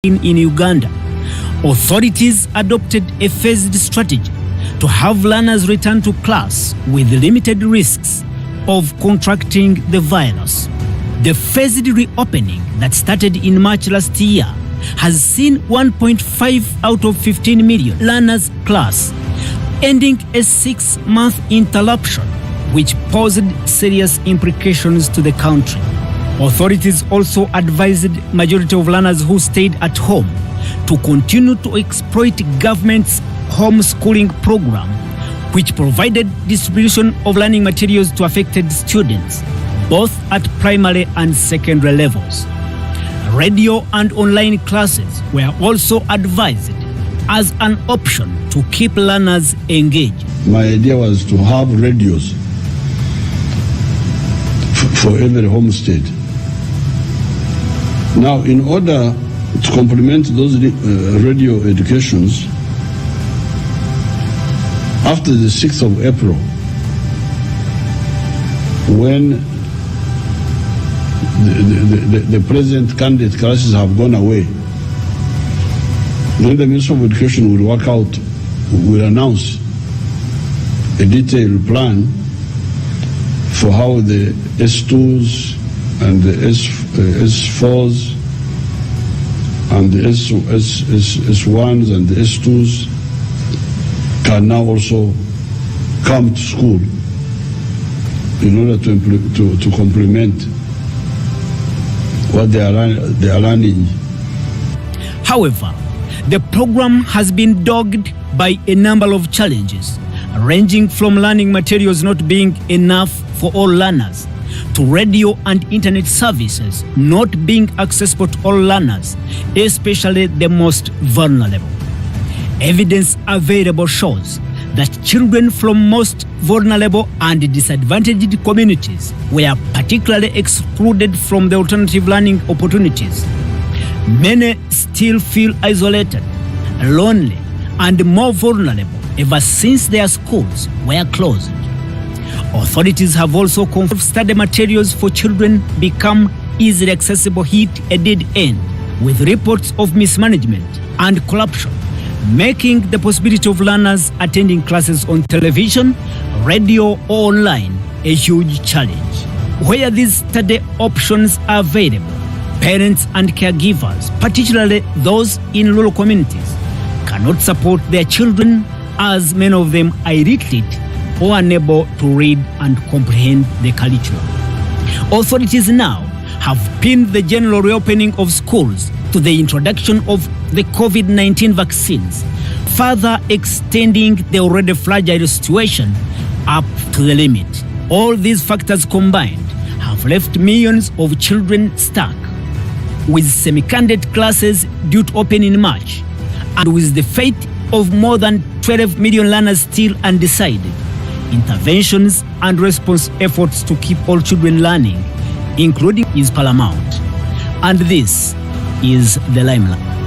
in Uganda, authorities adopted a phased strategy to have learners return to class with limited risks of contracting the virus. The phased reopening that started in March last year has seen 1.5 out of 15 million learners class, ending a 6-month interruption which posed serious implications to the country. Authorities also advised majority of learners who stayed at home to continue to exploit government's homeschooling program, which provided distribution of learning materials to affected students, both at primary and secondary levels. Radio and online classes were also advised as an option to keep learners engaged. My idea was to have radios for every homestead. Now, in order to complement those radio educations, after the 6th of April, when the present candidate classes have gone away, then the Minister of Education will announce a detailed plan for how the S2s and the S4s and the S1s and the S2s can now also come to school in order to complement what they are learning. However, the program has been dogged by a number of challenges, ranging from learning materials not being enough for all learners, to radio and internet services not being accessible to all learners, especially the most vulnerable. Evidence available shows that children from most vulnerable and disadvantaged communities were particularly excluded from the alternative learning opportunities. Many still feel isolated, lonely, and more vulnerable ever since their schools were closed. Authorities have also confirmed study materials for children become easily accessible hit a dead end, with reports of mismanagement and corruption making the possibility of learners attending classes on television, radio, or online a huge challenge. Where these study options are available, parents and caregivers, particularly those in rural communities, cannot support their children, as many of them are illiterate or unable to read and comprehend the curriculum. Authorities now have pinned the general reopening of schools to the introduction of the COVID-19 vaccines, further extending the already fragile situation up to the limit. All these factors combined have left millions of children stuck, with semi-candidate classes due to open in March, and with the fate of more than 12 million learners still undecided. Interventions and response efforts to keep all children learning, including, is paramount. And this is the Limelight.